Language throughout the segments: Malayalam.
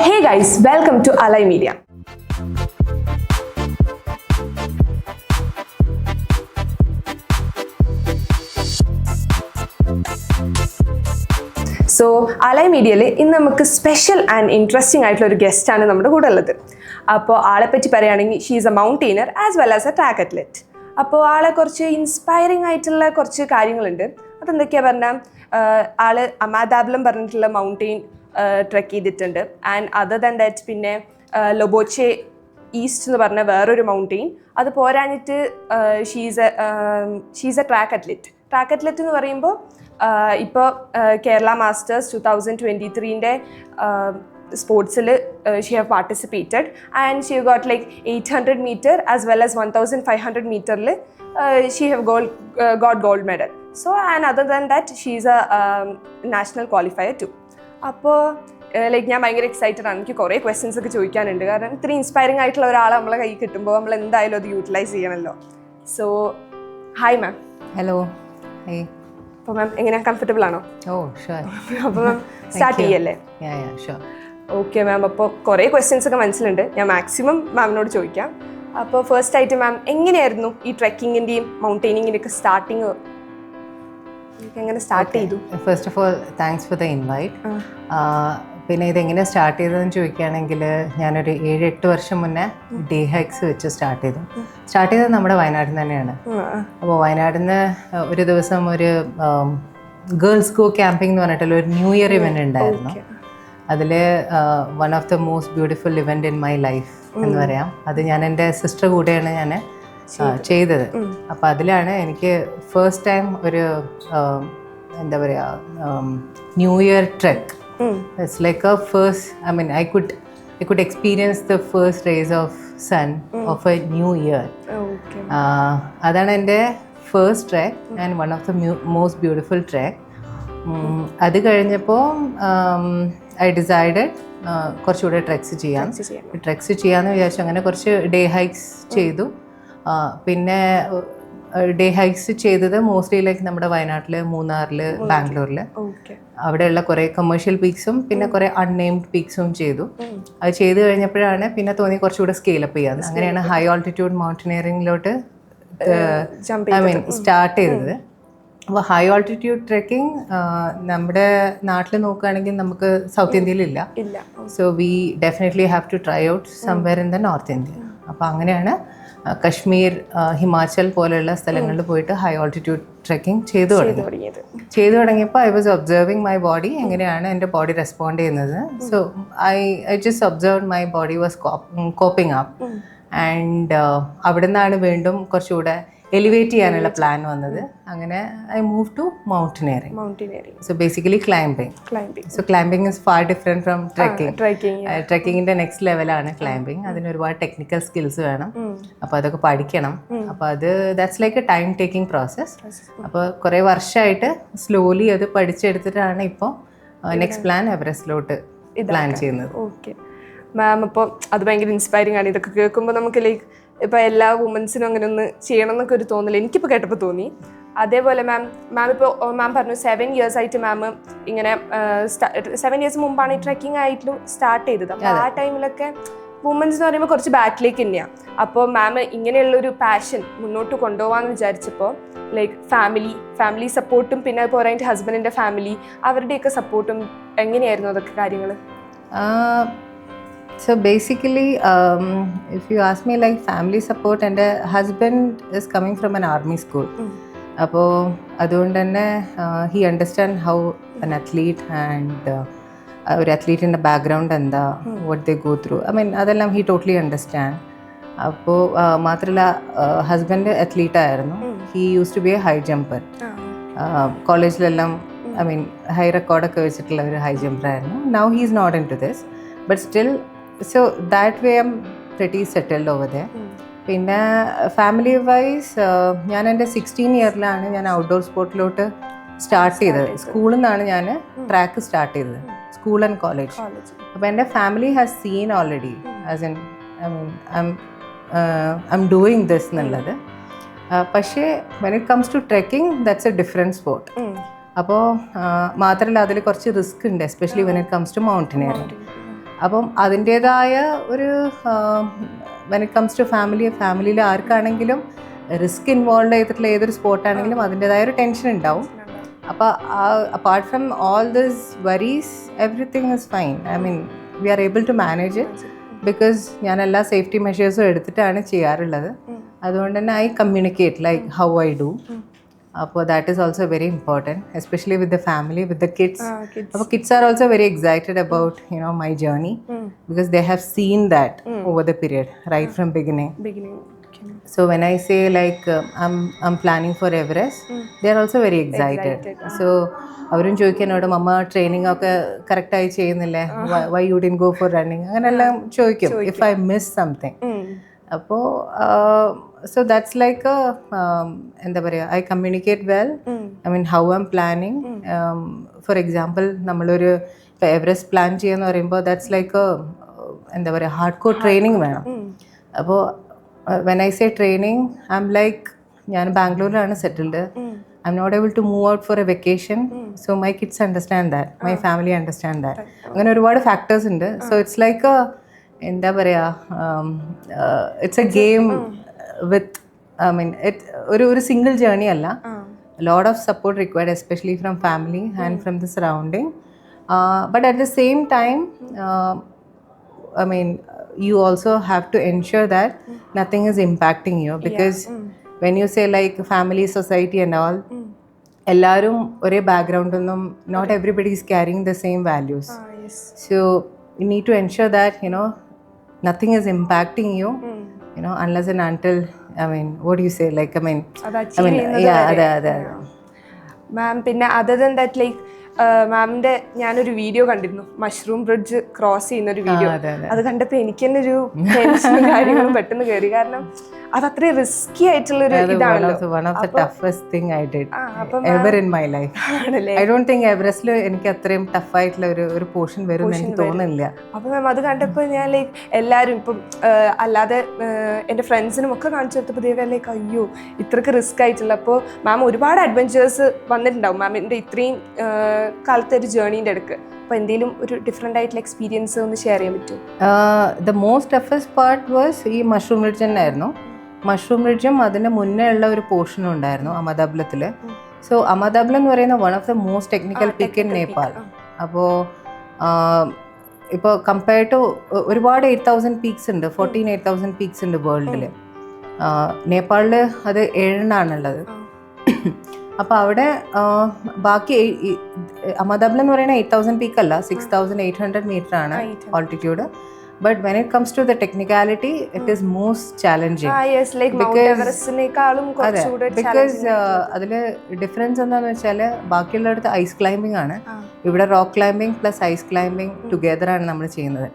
hey guys, welcome to Alai Media. So അലൈ മീഡിയയിൽ ഇന്ന് നമുക്ക് സ്പെഷ്യൽ ആൻഡ് ഇൻട്രസ്റ്റിംഗ് ആയിട്ടുള്ള ഒരു ഗസ്റ്റാണ് നമ്മുടെ കൂടെ ഉള്ളത്. അപ്പോൾ ആളെ പറ്റി പറയുകയാണെങ്കിൽ she is a mountaineer as well as a track athlete. അപ്പോൾ ആളെ കുറച്ച് ഇൻസ്പയറിംഗ് ആയിട്ടുള്ള കുറച്ച് കാര്യങ്ങളുണ്ട്. അതെന്തൊക്കെയാണ് പറഞ്ഞാൽ ആള് അമാദാബ്ലം പറഞ്ഞിട്ടുള്ള മൗണ്ടെയിൻ ട്രെക്ക് ചെയ്തിട്ടുണ്ട്. ആൻഡ് അതർ ദാൻ ദാറ്റ് പിന്നെ ലൊബോച്ചെ ഈസ്റ്റ് എന്ന് പറഞ്ഞ വേറൊരു മൗണ്ടെയിൻ. അത് പോരാഞ്ഞിട്ട് she's a track athlete. Track athlete എന്ന് പറയുമ്പോൾ ഇപ്പോൾ കേരള മാസ്റ്റേഴ്സ് 2023 സ്പോർട്സിൽ she have participated and she got like 800 meter as well as 1500 meterൽ she have got gold medal. So and other than that she is a national qualifier too. അപ്പോൾ ലൈക്ക് ഞാൻ ഭയങ്കര എക്സൈറ്റഡ് ആണ്. എനിക്ക് കുറേ ക്വസ്റ്റ്യൻസ് ഒക്കെ ചോദിക്കാനുണ്ട്. കാരണം ഇത്രയും ഇൻസ്പയറിംഗ് ആയിട്ടുള്ള ഒരാളെ നമ്മളെ കയ്യിൽ കിട്ടുമ്പോൾ നമ്മൾ എന്തായാലും അത് യൂട്ടിലൈസ് ചെയ്യണമല്ലോ. So hi ma'am. Hello. Hi. അപ്പോൾ മാം എങ്ങനെയാണ്, കംഫർട്ടബിൾ ആണോ? Oh sure. അപ്പോൾ മാം സ്റ്റാർട്ട് ചെയ്യല്ലേ? Okay ma'am. അപ്പോൾ കുറേ ക്വസ്റ്റ്യൻസ് ഒക്കെ മനസ്സിലുണ്ട്. ഞാൻ മാക്സിമം മാമിനോട് ചോദിക്കാം. അപ്പോൾ ഫസ്റ്റ് ആയിട്ട് മാം എങ്ങനെയായിരുന്നു ഈ ട്രെക്കിങ്ങിൻ്റെയും മൗണ്ടെയിനിങ്ങിൻ്റെ ഒക്കെ സ്റ്റാർട്ടിങ്? എങ്ങനെ സ്റ്റാർട്ട് ചെയ്തു? First of all thanks for the invite. പിന്നെ ഇതെങ്ങനെ സ്റ്റാർട്ട് ചെയ്തതെന്ന് ചോദിക്കുകയാണെങ്കിൽ ഞാനൊരു 7-8 വർഷം മുന്നേ ഡേ ഹൈക്സ് വെച്ച് സ്റ്റാർട്ട് ചെയ്തത് നമ്മുടെ വയനാട്ടിൽ നിന്ന് തന്നെയാണ്. അപ്പോൾ വയനാട്ടിൽ നിന്ന് ഒരു ദിവസം ഒരു ഗേൾസ് ഗോ ക്യാമ്പിംഗ് എന്ന് പറഞ്ഞിട്ടുള്ള ഒരു ന്യൂ ഇയർ ഇവൻ്റ് ഉണ്ടായിരുന്നു. അതിൽ one of the most beautiful event in my life എന്ന് പറയാം. അത് ഞാൻ എൻ്റെ സിസ്റ്റർ കൂടെയാണ് ഞാൻ ചെയ്തത്. അപ്പോൾ അതിലാണ് എനിക്ക് ഫസ്റ്റ് ടൈം ഒരു എന്താ പറയുക new year trek. It's like a first, I mean, I could experience the first rays of sun of a new year. Okay. അതാണ് എൻ്റെ first trek and one of the most beautiful trek. അത് കഴിഞ്ഞപ്പോൾ ഐ ഡിസൈഡഡ് കുറച്ചുകൂടെ ട്രെക്സ് ചെയ്യാമെന്ന് വിചാരിച്ചു. അങ്ങനെ കുറച്ച് ഡേ ഹൈക്സ് ചെയ്തു. പിന്നെ ഡേ ഹൈക്സ് ചെയ്തത് മോസ്റ്റ്ലി ലൈക്ക് നമ്മുടെ വയനാട്ടിൽ, മൂന്നാറിൽ, ബാംഗ്ലൂരിൽ അവിടെയുള്ള കുറേ കമേഴ്ഷ്യൽ പീക്സും പിന്നെ കുറേ അൺനെയിംഡ് പീക്സും ചെയ്തു. അത് ചെയ്ത് കഴിഞ്ഞപ്പോഴാണ് പിന്നെ തോന്നി കുറച്ചുകൂടെ സ്കെയിലപ്പ് ചെയ്യാമെന്ന്. അങ്ങനെയാണ് ഹൈ ആൾട്ടിറ്റ്യൂഡ് മൗണ്ടനിയറിംഗിലോട്ട് സ്റ്റാർട്ട് ചെയ്തത്. അപ്പോൾ ഹൈ ആൾട്ടിറ്റ്യൂഡ് ട്രെക്കിംഗ് നമ്മുടെ നാട്ടിൽ നോക്കുകയാണെങ്കിൽ നമുക്ക് സൗത്ത് ഇന്ത്യയിലില്ല. So we definitely have to try out somewhere in the north India. അപ്പോൾ അങ്ങനെയാണ് കശ്മീർ, ഹിമാചൽ പോലെയുള്ള സ്ഥലങ്ങളിൽ പോയിട്ട് ഹൈ ഓൾട്ടിറ്റ്യൂഡ് ട്രെക്കിംഗ് ചെയ്തു തുടങ്ങിയപ്പോൾ I was observing my body, എങ്ങനെയാണ് എൻ്റെ ബോഡി റെസ്പോണ്ട് ചെയ്യുന്നത്. So I just observe my body was coping up. And അവിടെ നിന്നാണ് വീണ്ടും കുറച്ചുകൂടെ എലിവേറ്റ് ചെയ്യാനുള്ള പ്ലാൻ വന്നത്. അങ്ങനെ I move to mountaineering. So basically climbing. So climbing is far different from trekking. ട്രെക്കിങ്ങിൻ്റെ നെക്സ്റ്റ് ലെവലാണ് ക്ലൈംബിംഗ്. അതിന് ഒരുപാട് ടെക്നിക്കൽ സ്കിൽസ് വേണം. അപ്പോൾ അതൊക്കെ പഠിക്കണം. അപ്പോൾ അത് that's like A time taking process. അപ്പോൾ കുറേ വർഷമായിട്ട് സ്ലോലി അത് പഠിച്ചെടുത്തിട്ടാണ് ഇപ്പോൾ നെക്സ്റ്റ് പ്ലാൻ എവറസ്റ്റിലോട്ട് പ്ലാൻ ചെയ്യുന്നത്. Okay ma'am. അപ്പോൾ അത് ഭയങ്കര ഇൻസ്പയറിംഗ് ആണ്. ഇതൊക്കെ കേൾക്കുമ്പോൾ നമുക്ക് ലൈക്ക് ഇപ്പോൾ എല്ലാ വുമൻസിനും അങ്ങനെ ഒന്ന് ചെയ്യണം എന്നൊക്കെ ഒരു തോന്നില്ല. എനിക്കിപ്പോൾ കേട്ടപ്പോൾ തോന്നി. അതേപോലെ മാം ഇപ്പോൾ മാം പറഞ്ഞു 7 years ആയിട്ട് മാം ഇങ്ങനെ 7 years മുമ്പാണ് ഈ ട്രെക്കിംഗ് ആയിട്ടും സ്റ്റാർട്ട് ചെയ്തത്. അപ്പോൾ ആ ടൈമിലൊക്കെ വുമൻസ് എന്ന് പറയുമ്പോൾ കുറച്ച് ബാക്കിലേക്ക് തന്നെയാണ്. അപ്പോൾ മാം ഇങ്ങനെയുള്ളൊരു പാഷൻ മുന്നോട്ട് കൊണ്ടുപോകാമെന്ന് വിചാരിച്ചപ്പോൾ ലൈക്ക് ഫാമിലി സപ്പോർട്ടും പിന്നെ പോരായിട്ട് ഹസ്ബൻഡിൻ്റെ ഫാമിലി അവരുടെയൊക്കെ സപ്പോർട്ടും എങ്ങനെയായിരുന്നു അതൊക്കെ കാര്യങ്ങൾ? So basically, if you ask me like family support, and husband is coming from an army school. അപ്പോൾ അതുകൊണ്ട് തന്നെ he understand how an athlete and ഒരു അത്ലീറ്റിൻ്റെ ബാക്ക്ഗ്രൗണ്ട് എന്താ, what they go through. I mean അതെല്ലാം he totally understand. അപ്പോൾ മാത്രമല്ല ഹസ്ബൻഡ് അത്ലീറ്റ് ആയിരുന്നു. he used to be a high jumper. കോളേജിലെല്ലാം I mean ഹൈ റെക്കോർഡൊക്കെ വെച്ചിട്ടുള്ള ഒരു ഹൈ ജമ്പർ ആയിരുന്നു. Now he is not into this, but still so that way I'm pretty settled over there. പിന്നെ ഫാമിലി വൈസ് ഞാൻ എൻ്റെ 16 ഇയറിലാണ് ഞാൻ ഔട്ട്ഡോർ സ്പോർട്ടിലോട്ട് സ്റ്റാർട്ട് ചെയ്തത്. സ്കൂളിൽ നിന്നാണ് ഞാൻ ട്രാക്ക് സ്റ്റാർട്ട് ചെയ്തത്, സ്കൂൾ ആൻഡ് കോളേജ്. അപ്പോൾ എൻ്റെ family has seen already as in I'm doing this എന്നുള്ളത്. പക്ഷേ when it comes to trekking that's a different sport. അപ്പോൾ മാത്രമല്ല അതിൽ കുറച്ച് റിസ്ക് ഉണ്ട്, especially when it comes to mountaineering. അപ്പം അതിൻ്റേതായ ഒരു വെൻ ഇറ്റ് കംസ് ടു ഫാമിലിയിൽ ആർക്കാണെങ്കിലും റിസ്ക് ഇൻവോൾവ് ചെയ്തിട്ടുള്ള ഏതൊരു സ്പോർട്ടാണെങ്കിലും അതിൻ്റേതായ ഒരു ടെൻഷൻ ഉണ്ടാവും. അപ്പോൾ apart from all this worries everything is fine. I mean we are able to manage it because ഞാൻ എല്ലാ സേഫ്റ്റി മെഷേഴ്സും എടുത്തിട്ടാണ് ചെയ്യാറുള്ളത്. അതുകൊണ്ട് തന്നെ I communicate like how I do. അപ്പോൾ that is also very important, especially with the family, with the kids. അപ്പോൾ kids are also very excited about my journey because they have seen that over the period right from beginning. So when I say like I'm planning for Everest, they are also very excited. So അവരും ചോദിക്കും എന്നോട്, മമ്മ ട്രെയിനിങ് ഒക്കെ കറക്റ്റായി ചെയ്യുന്നില്ലേ, why you didn't go for running, അങ്ങനെല്ലാം ചോദിക്കും ഇഫ് ഐ മിസ് സംതിങ്. അപ്പോൾ സോ ദാറ്റ്സ് ലൈക്ക് എന്താ പറയുക, I communicate well. I mean how I'm planning. For example നമ്മളൊരു ഇപ്പോൾ എവറസ്റ്റ് പ്ലാൻ ചെയ്യുക പറയുമ്പോൾ ദാറ്റ്സ് ലൈക്ക് എന്താ പറയുക, ഹാർഡ് കോർ ട്രെയിനിങ് വേണം. അപ്പോൾ when I say training, I'm like, ഞാൻ ബാംഗ്ലൂരിലാണ് settled. I'm not able to move out for a vacation. So my kids understand that, my family understand that. അങ്ങനെ ഒരുപാട് ഫാക്ടേഴ്സ് ഉണ്ട്. So it's like a എന്താ പറയുക, it's a game with, I mean ഒരു സിംഗിൾ ജേർണി അല്ല. Lot of support required, especially from family and from the surrounding. But at the same time, I mean you also have to ensure that nothing is impacting you, because when you say like family, society and all, എല്ലാവരും ഒരേ ബാക്ക്ഗ്രൗണ്ട് ഒന്നും, not everybody is carrying the same values. So you need to ensure that nothing is impacting you, unless and until, I mean what do you say, like I mean ma'am, പിന്നെ other than that, like മാമിൻ്റെ ഞാനൊരു വീഡിയോ കണ്ടിരുന്നു, മഷ്റൂം ബ്രിഡ്ജ് ക്രോസ് ചെയ്യുന്ന ഒരു വീഡിയോ. അത് കണ്ടപ്പോൾ എനിക്ക് തന്നെ ഒരു ടെൻഷനും കാര്യങ്ങളും പെട്ടെന്ന് കയറി. കാരണം അത് അത്രയും റിസ്കി ആയിട്ടുള്ളൊരു ഇതാണല്ലോ. എനിക്ക് അത്രയും ടഫ് ആയിട്ടുള്ള ഒരു പോർഷൻ വരും എനിക്ക് തോന്നുന്നില്ല. അപ്പോൾ മാം അത് കണ്ടപ്പോൾ ഞാൻ ലൈക്ക് എല്ലാവരും ഇപ്പം അല്ലാതെ എൻ്റെ ഫ്രണ്ട്സിനും ഒക്കെ കാണിച്ചു കൊടുത്തപ്പോൾ ദേവ ലൈക്ക് അയ്യോ ഇത്രയ്ക്ക് റിസ്ക് ആയിട്ടുള്ള. അപ്പോൾ മാം ഒരുപാട് അഡ്വഞ്ചേഴ്സ് വന്നിട്ടുണ്ടാവും മാമിൻ്റെ ഇത്രയും കാലത്തെ ഒരു ജേർണീൻ്റെ അടുക്ക്. അപ്പോൾ എന്തെങ്കിലും ഒരു ഡിഫറെൻ്റ് ആയിട്ടുള്ള എക്സ്പീരിയൻസ് ഒന്ന് ഷെയർ ചെയ്യാൻ പറ്റുമോ? The most toughest part was ഈ മഷ്റൂം ബ്രിഡ്ജ് തന്നെയായിരുന്നു. മഷ്റൂം ബ്രിഡ്ജും അതിന് മുന്നേ ഉള്ള ഒരു പോർഷനും ഉണ്ടായിരുന്നു അഹമ്മദാബാദിൽ. സോ അഹമ്മദാബാദ് എന്ന് പറയുന്ന one of the most technical peak in Nepal. അപ്പോൾ ഇപ്പോൾ കമ്പയർ ടു ഒരുപാട് 8,000 പീക്സ് ഉണ്ട്, 8,000 പീക്സ് ഉണ്ട് വേൾഡിൽ. നേപ്പാളിൽ അത് 7 അപ്പോൾ അവിടെ ബാക്കി അഹമ്മദാബാദ് എന്ന് പറയുന്നത് 8,000 പീക്കല്ല, 6,800 മീറ്റർ ആണ് altitude. But when it comes to the technicality, it is most challenging. Yes, like Mount Everest-നേക്കാളും കുറച്ചുകൂടി because അതിൽ ഡിഫറൻസ് എന്താണെന്ന് വെച്ചാൽ ബാക്കിയുള്ളിടത്ത് ഐസ് ക്ലൈമ്പിംഗ് ആണ്, ഇവിടെ rock climbing plus ice climbing together ആണ് നമ്മൾ ചെയ്യുന്നത്.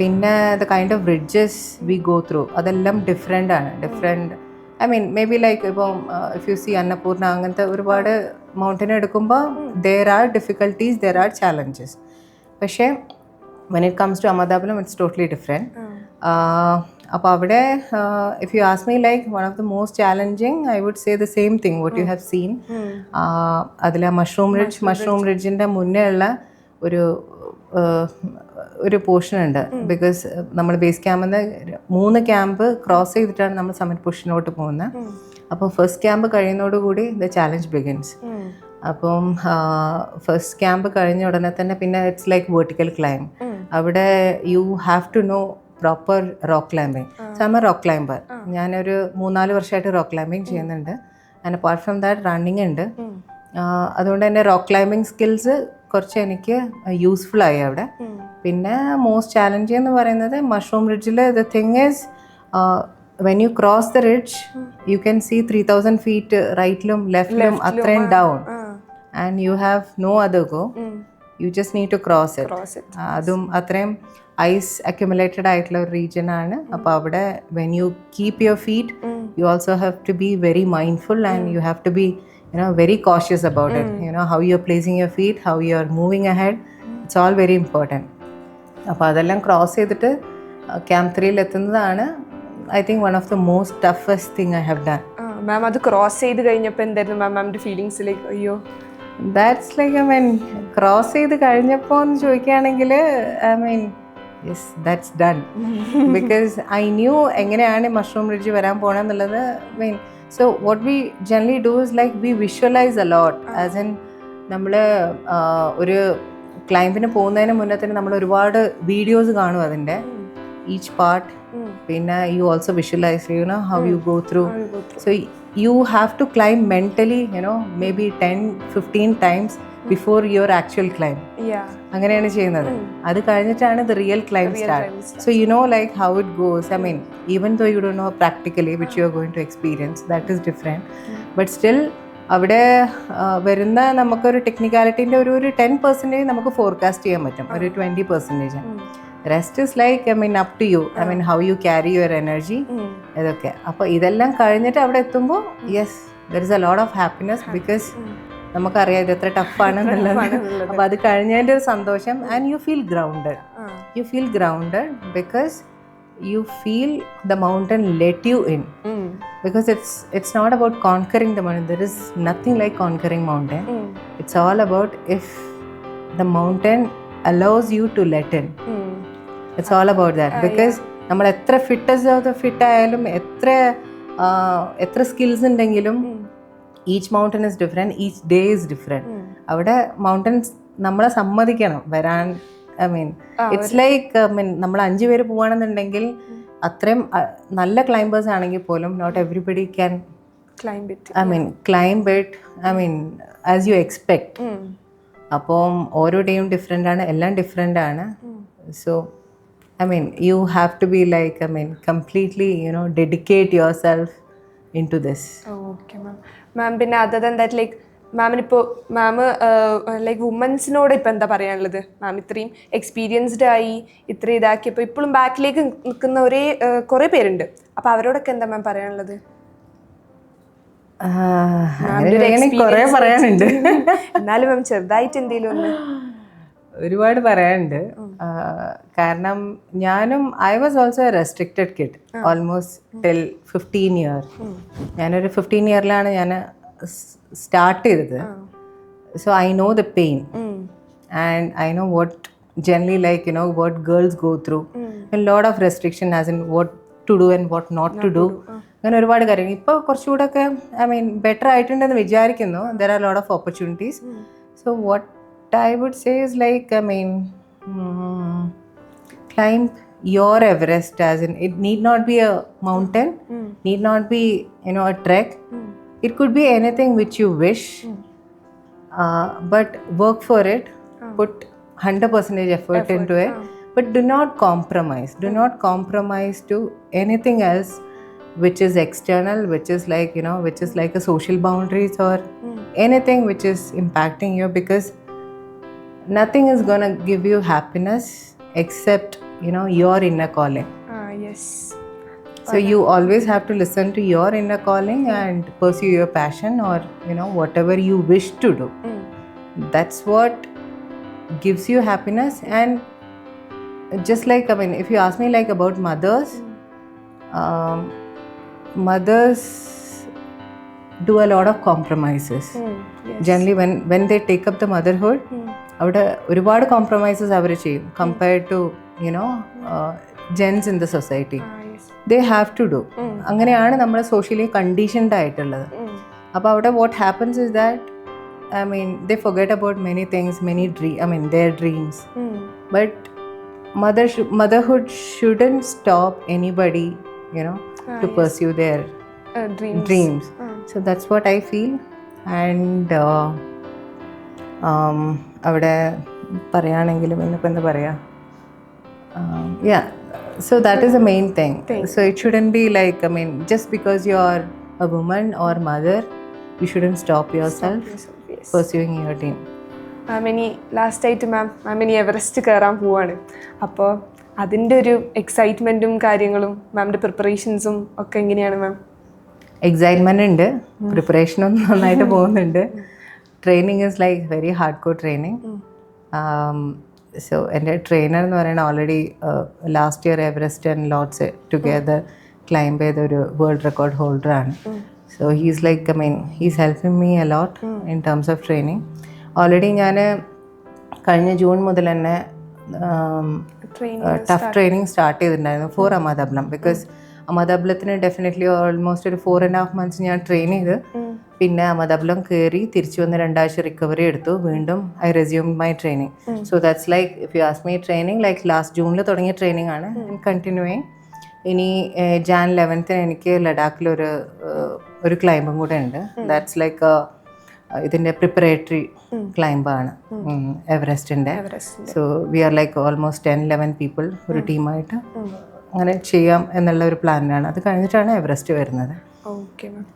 പിന്നെ the kind of bridges we go through അതെല്ലാം ഡിഫറെൻ്റ് ആണ്. I mean maybe like ഇപ്പം ഇഫ് യു സി അന്നപൂർണ അങ്ങനത്തെ ഒരുപാട് മൗണ്ടൻ എടുക്കുമ്പോൾ there are difficulties, there are challenges. പക്ഷേ when it comes to Ahmedabad, it's totally different. അപ്പോൾ അവിടെ if you ask me like one of the most challenging, I would say the same thing what you have seen. അതിലെ മഷ്റൂം ബ്രിഡ്ജിൻ്റെ മുന്നേ ഉള്ള ഒരു പോർഷൻ ഉണ്ട്. ബിക്കോസ് നമ്മൾ ബേസ് ക്യാമ്പിൽ നിന്ന് 3 ക്യാമ്പ് ക്രോസ് ചെയ്തിട്ടാണ് നമ്മൾ സമ്മിറ്റ് പൊസിഷനോട്ട് പോകുന്നത്. അപ്പോൾ ഫസ്റ്റ് ക്യാമ്പ് കഴിയുന്നതോടുകൂടി ദ ചാലഞ്ച് ബിഗിൻസ്. അപ്പം ഫസ്റ്റ് ക്യാമ്പ് കഴിഞ്ഞ ഉടനെ തന്നെ പിന്നെ ഇറ്റ്സ് ലൈക്ക് വെർട്ടിക്കൽ ക്ലൈം. അവിടെ you have to know proper rock climbing. So I am a rock climber. ഞാനൊരു 3-4 വർഷമായിട്ട് റോക്ക് ക്ലൈമ്പിങ് ചെയ്യുന്നുണ്ട്. And apart from that running ഉണ്ട്. അതുകൊണ്ട് തന്നെ റോക്ക് ക്ലൈമ്പിങ് സ്കിൽസ് കുറച്ച് എനിക്ക് യൂസ്ഫുൾ ആയി അവിടെ. പിന്നെ മോസ്റ്റ് ചാലഞ്ചിങ് എന്ന് പറയുന്നത് മഷ്റൂം ബ്രിഡ്ജിൽ the thing is when you cross the ridge you can see 3,000 feet റൈറ്റിലും ലെഫ്റ്റിലും അത്രയും down and you have no other go. You just need to cross it. അതും അത്രയും ഐസ് അക്യുമുലേറ്റഡ് ആയിട്ടുള്ള ഒരു റീജിയൻ ആണ്. അപ്പോൾ അവിടെ when you keep your feet you also have to be very mindful and you have to be very cautious about it. How you're placing your feet, how you're moving ahead, it's all very important. അപ്പോൾ അതെല്ലാം ക്രോസ് ചെയ്തിട്ട് ക്യാമ്പ് 3 എത്തുന്നതാണ് I think one of the most toughest thing I have done. മാം അത് ക്രോസ് ചെയ്ത് കഴിഞ്ഞപ്പോൾ എന്തായിരുന്നു മാമിൻ്റെ ഫീലിങ്സ്? ലൈക്ക് അയ്യോ that's like I mean cross ചെയ്ത് കഴിഞ്ഞപ്പോൾ എന്ന് ചോദിക്കുകയാണെങ്കിൽ I mean yes that's done because I knew എങ്ങനെയാണ് മഷ്റൂം ബ്രിഡ്ജ് വരാൻ പോകണമെന്നുള്ളത്. Mean so what we generally do is like we visualise a lot. As in നമ്മൾ ഒരു ക്ലൈമ്പിന് പോകുന്നതിന് മുന്നേ തന്നെ നമ്മൾ ഒരുപാട് വീഡിയോസ് കാണും അതിൻ്റെ ഈച്ച് പാർട്ട്. പിന്നെ you also visualize how you go through. So you have to climb mentally maybe 10-15 times before your actual climb. അങ്ങനെയാണ് ചെയ്യുന്നത്. അത് കഴിഞ്ഞിട്ടാണ് the real climb start. So you know like how it goes. I mean even though you don't know practically which you are going to experience, that is different. But still അവിടെ വരുന്ന നമുക്കൊരു ടെക്നിക്കാലിറ്റീൻ്റെ ഒരു 10% നമുക്ക് ഫോർകാസ്റ്റ് ചെയ്യാൻ പറ്റും, ഒരു 20%. Rest is like up to you. How you carry your energy, ഇതൊക്കെ. അപ്പോൾ ഇതെല്ലാം കഴിഞ്ഞിട്ട് അവിടെ എത്തുമ്പോൾ yes there is a lot of happiness because നമുക്കറിയാം ഇത് എത്ര ടഫാണെന്നുള്ളത്. അപ്പോൾ അത് കഴിഞ്ഞതിൻ്റെ ഒരു സന്തോഷം. And you feel grounded because you feel the mountain let you in, because it's not about conquering the mountain. There is nothing like conquering mountain. It's all about if the mountain allows you to let in. It's all about that because നമ്മൾ എത്ര ഫിറ്റ് ആയാലും എത്ര സ്കിൽസ് ഉണ്ടെങ്കിലും each mountain is different, each day is different. അവിടെ മൗണ്ടൻസ് നമ്മളെ സമ്മതിക്കണം വരാൻ. ഇറ്റ്സ് ലൈക്ക് നമ്മൾ 5 പേര് പോവാണെന്നുണ്ടെങ്കിൽ അത്രയും നല്ല ക്ലൈംബേഴ്സ് ആണെങ്കിൽ പോലും not everybody can climb it as you expect. അപ്പം ഓരോ ഡേയും ഡിഫറെൻ്റ് ആണ്, എല്ലാം ഡിഫറെൻ്റ് ആണ്. So you have to be like completely dedicate yourself into this. Okay ma'am പിന്നെ other than that like മാമിനിപ്പോൾ ലൈക്ക് വുമൻസിനോട് ഇപ്പം എന്താ പറയാനുള്ളത്? മാം ഇത്രയും എക്സ്പീരിയൻസ്ഡ് ആയി ഇത്രയും ഇതാക്കിയപ്പോൾ ഇപ്പോഴും ബാക്കിലേക്ക് നിൽക്കുന്ന കുറേ പേരുണ്ട്. അപ്പോൾ അവരോടൊക്കെ എന്താ മാം പറയാനുള്ളത്? കുറേ പറയാനുണ്ട്, എന്നാലും മാം ചെറുതായിട്ട് എന്തെങ്കിലും ഒന്ന്. ഒരുപാട് പറയാനുണ്ട്. കാരണം ഞാനും I was also a restricted kid almost till 15 year. ഞാനൊരു 15 yearലാണ് ഞാൻ സ്റ്റാർട്ട് ചെയ്തത്. So I know the pain and I know what generally like what girls go through. Lot of restriction as in what to do and what not to do. അങ്ങനെ ഒരുപാട് കാര്യങ്ങൾ ഇപ്പോൾ കുറച്ചുകൂടെ ഒക്കെ ബെറ്റർ ആയിട്ടുണ്ടെന്ന് വിചാരിക്കുന്നു. There are lot of opportunities. So what I would say is like climb your Everest, as in it need not be a mountain, need not be a trek. It could be anything which you wish, but work for it, put 100% effort into it, but do not compromise to anything else which is external, which is like a social boundaries or anything which is impacting you, because nothing is going to give you happiness except your inner calling. Yes. So you always have to listen to your inner calling and pursue your passion or whatever you wish to do. That's what gives you happiness. And just like if you ask me like about mothers, mothers do a lot of compromises. Yes. Generally when they take up the motherhood, അവിടെ ഒരുപാട് കോംപ്രമൈസസ് അവർ ചെയ്യും compared to gents in the society. They have to do. അങ്ങനെയാണ് നമ്മൾ സോഷ്യലി കണ്ടീഷൻഡ് ആയിട്ടുള്ളത്. അപ്പോൾ അവിടെ what happens is that they forget about many things, many their dreams. But motherhood shouldn't stop anybody to pursue their dreams. So that's what I feel. And അവിടെ പറയുകയാണെങ്കിലും ഇന്നിപ്പോൾ എന്താ പറയുക, so that is the main thing. So it shouldn't be like just because you are a woman or mother, you shouldn't stop yourself pursuing your dream. ഇനി ലാസ്റ്റായിട്ട് മാം ഇനി എവറസ്റ്റ് കയറാൻ പോവാണ്. അപ്പോൾ അതിൻ്റെ ഒരു എക്സൈറ്റ്മെൻറ്റും കാര്യങ്ങളും മാമിൻ്റെ പ്രിപ്പറേഷൻസും ഒക്കെ എങ്ങനെയാണ് മാം? എക്സൈറ്റ്മെൻ്റ് ഉണ്ട്, പ്രിപ്പറേഷനും നന്നായിട്ട് പോകുന്നുണ്ട്. Training is like very hardcore training. So എൻ്റെ ട്രെയിനർ എന്ന് പറയുന്നത് already last year Everest and Lhotse together climb ചെയ്ത ഒരു വേൾഡ് റെക്കോർഡ് ഹോൾഡറാണ്. So he's like he's helping me a lot in terms of training. Already ഞാൻ കഴിഞ്ഞ ജൂൺ മുതൽ തന്നെ ടഫ് ട്രെയിനിങ് സ്റ്റാർട്ട് ചെയ്തിട്ടുണ്ടായിരുന്നു ഫോർ അമദബ്ലം. ബിക്കോസ് അമദബ്ലത്തിന് ഡെഫിനറ്റ്ലി ഓൾമോസ്റ്റ് ഒരു 4.5 months ഞാൻ ട്രെയിൻ ചെയ്ത് പിന്നെ അമദബ്ലം കയറി തിരിച്ചു വന്ന് 2 ആഴ്ച റിക്കവറി എടുത്തു. വീണ്ടും I resume my training. So that's like if you ask me training like last ജൂണിൽ തുടങ്ങിയ ട്രെയിനിങ് ആണ് കണ്ടിന്യൂയിങ്. ഇനി Jan 11th എനിക്ക് ലഡാക്കിലൊരു ക്ലൈംബും കൂടെ ഉണ്ട്. ദാറ്റ്സ് ലൈക്ക് ഇതിൻ്റെ പ്രിപ്പറേറ്ററി ക്ലൈംബാണ് എവറസ്റ്റിൻ്റെ. So we are like almost 10-11 people ഒരു ടീമായിട്ട് അങ്ങനെ ചെയ്യാം എന്നുള്ള ഒരു പ്ലാനിലാണ്. അത് കഴിഞ്ഞിട്ടാണ് എവറസ്റ്റ് വരുന്നത്.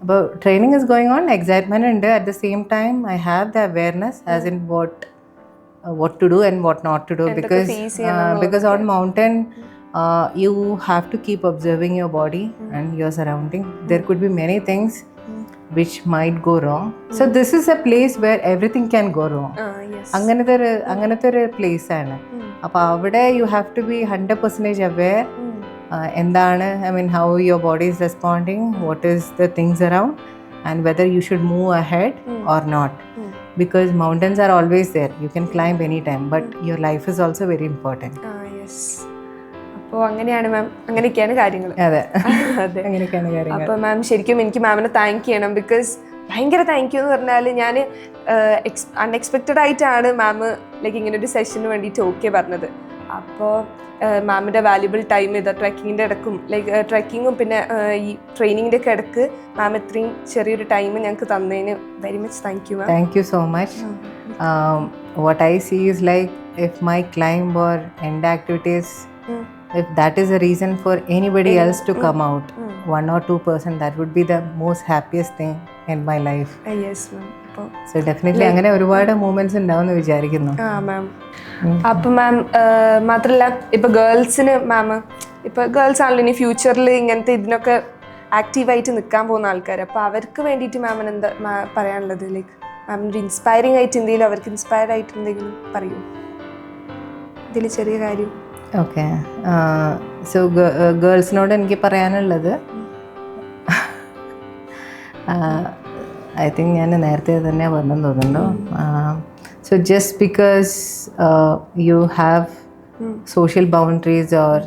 അപ്പോൾ training is going on. Excitement ഉണ്ട്. At the same time I have the awareness as in what to do and what not to do, because on mountain you have to keep observing your body and your surrounding. There could be many things which might go wrong. So this is a place where everything can go wrong. അങ്ങനത്തെ ഒരു പ്ലേസ് ആണ്. അപ്പോൾ അവിടെ you have to be 100% aware. എന്താണ്, I mean, how your body is responding, what is the things around, and whether you should move ahead or not. Because mountains are always there. You can climb anytime, but your life is also very important. അപ്പോൾ അങ്ങനെയാണ് മാം, അങ്ങനെയൊക്കെയാണ് കാര്യങ്ങൾ. അതെ, അങ്ങനെയൊക്കെയാണ് കാര്യങ്ങൾ. അപ്പോൾ മാം ശരിക്കും എനിക്ക് മാമിനെ താങ്ക് ചെയ്യണം. ബിക്കോസ് ഭയങ്കര താങ്ക് യു എന്ന് പറഞ്ഞാൽ ഞാൻ അൺഎക്സ്പെക്റ്റഡ് ആയിട്ടാണ് മാം ലൈക്ക് ഇങ്ങനെ ഒരു സെഷന് വേണ്ടിയിട്ട് ഓക്കെ പറഞ്ഞത്. അപ്പോൾ മാമിൻ്റെ വാല്യുബിൾ ടൈം ഇത് ട്രെക്കിങ്ങിൻ്റെ ഇടക്കും ലൈക്ക് ട്രെക്കിങ്ങും പിന്നെ ഈ ട്രെയിനിങ്ങിൻ്റെ ഒക്കെ ഇടക്ക് മാം ഇത്രയും ചെറിയൊരു ടൈം ഞങ്ങൾക്ക് തന്നതിന് very much thank you ma'am. Thank you so much. What I see is like if my climb or and activities, if that is a reason for anybody else to come out, 1 or 2%, that would be the most happiest thing in my life. Yes ma'am. So definitely അങ്ങനെ ഒരുപാട് മൂമെന്റ്സ് ഉണ്ടാവുമെന്ന് വിചാരിക്കുന്നു. മാം അപ്പം മാം മാത്രമല്ല ഇപ്പം ഗേൾസിന് മാം ഇപ്പം ഗേൾസ് ആണല്ലോ ഇനി ഫ്യൂച്ചറിൽ ഇങ്ങനത്തെ ഇതിനൊക്കെ ആക്റ്റീവായിട്ട് നിൽക്കാൻ പോകുന്ന ആൾക്കാർ. അപ്പോൾ അവർക്ക് വേണ്ടിയിട്ട് മാമിന് എന്താ പറയാനുള്ളത്? ലൈക്ക് മാമിൻ്റെ ഇൻസ്പയറിംഗ് ആയിട്ട് എന്തെങ്കിലും അവർക്ക് ഇൻസ്പയർ ആയിട്ട് എന്തെങ്കിലും പറയൂ, ഇതിൽ ചെറിയ കാര്യം. ഓക്കെ, സോ ഗേൾസിനോട് എനിക്ക് പറയാനുള്ളത്, ഐ തിങ്ക് ഞാൻ നേരത്തെ തന്നെ വന്നെന്ന് തോന്നുന്നു. So just because you have social boundaries or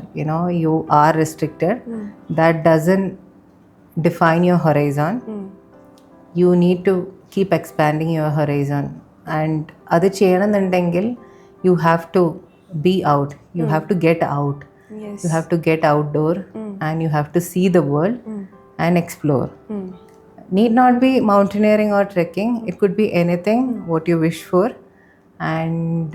you are restricted, that doesn't define your horizon. You need to keep expanding your horizon, and അത് ചെയ്യണമെന്നുണ്ടെങ്കിൽ you have to be out, you have to get out. Yes. You have to get outdoor and you have to see the world and explore. Need not be mountaineering or trekking, it could be anything what you wish for, and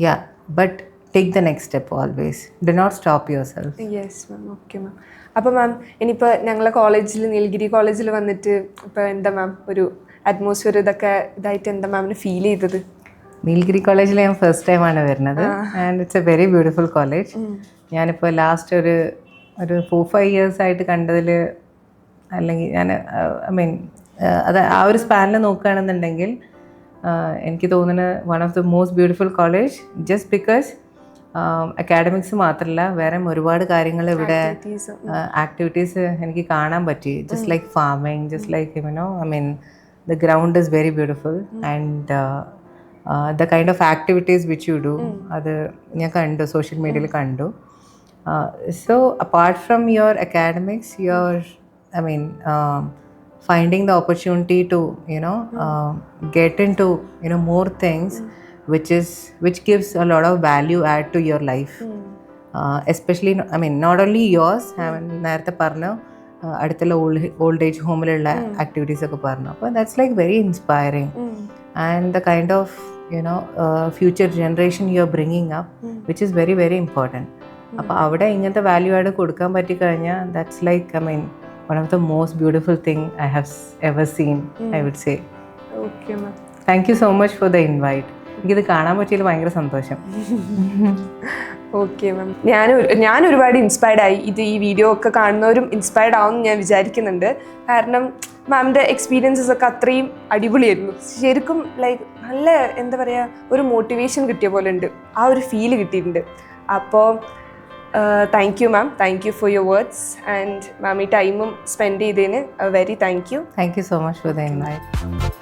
yeah, but take the next step always. Do not stop yourself. Yes ma'am. Okay ma'am. അപ്പോൾ മാം ഇനിയിപ്പോൾ ഞങ്ങളെ കോളേജിൽ നീൽഗിരി കോളേജിൽ വന്നിട്ട് ഇപ്പോൾ എന്താ മാം ഒരു അറ്റ്മോസ്ഫിയർ ഇതൊക്കെ ഇതായിട്ട് എന്താ മാമിന് ഫീൽ ചെയ്തത്? നീൽഗിരി കോളേജിൽ ഞാൻ ഫസ്റ്റ് ടൈമാണ് വരുന്നത്, and it's A very beautiful college. ഞാനിപ്പോൾ ലാസ്റ്റ് ഒരു 4-5 years ആയിട്ട് കണ്ടതിൽ, അല്ലെങ്കിൽ ഞാൻ ഐ മീൻ അത് ആ ഒരു സ്പാനിൽ നോക്കുകയാണെന്നുണ്ടെങ്കിൽ എനിക്ക് തോന്നുന്നത് one of the most beautiful college. Just because academics മാത്രമല്ല, വേറെ ഒരുപാട് കാര്യങ്ങൾ ഇവിടെ ആക്ടിവിറ്റീസ് എനിക്ക് കാണാൻ പറ്റി. Just like farming, just like I mean the ground is very beautiful, and the kind of activities which you do, അത് ഞാൻ കണ്ടു, സോഷ്യൽ മീഡിയയിൽ കണ്ടു. So apart from your academics, you're finding the opportunity to get into more things which gives a lot of value add to your life, especially not only yours. നേരത്തെ പറഞ്ഞു അടുത്തുള്ള ഓൾഡ് ഏജ് ഹോമിലുള്ള ആക്ടിവിറ്റീസ് ഒക്കെ പറഞ്ഞു. അപ്പോൾ that's like very inspiring, and the kind of future generation you are bringing up, which is very very important. അപ്പോൾ അവിടെ ഇങ്ങനത്തെ വാല്യൂ ആഡ് കൊടുക്കാൻ പറ്റിക്കഴിഞ്ഞാൽ that's like one of the most beautiful thing I have ever seen, I would say. Okay ma'am. Thank you so much for the invite. എനിക്കിത് കാണാൻ പറ്റിയതിൽ ഭയങ്കര സന്തോഷം. ഓക്കെ മാം, ഞാൻ ഒരുപാട് ഇൻസ്പയർഡ് ആയി. ഈ വീഡിയോ ഒക്കെ കാണുന്നവരും ഇൻസ്പയർഡ് ആവുമെന്ന് ഞാൻ വിചാരിക്കുന്നുണ്ട്. കാരണം മാമിൻ്റെ എക്സ്പീരിയൻസസ് ഒക്കെ അത്രയും അടിപൊളിയായിരുന്നു. ശരിക്കും ലൈക്ക് നല്ല എന്താ പറയുക, ഒരു മോട്ടിവേഷൻ കിട്ടിയ പോലെ ഉണ്ട്, ആ ഒരു ഫീല് കിട്ടിയിട്ടുണ്ട്. അപ്പോൾ thank you ma'am, thank you for your words, and ma'am ഈ ടൈമും സ്പെൻഡ് ചെയ്തതിന് very thank you. Thank you so much for the invite.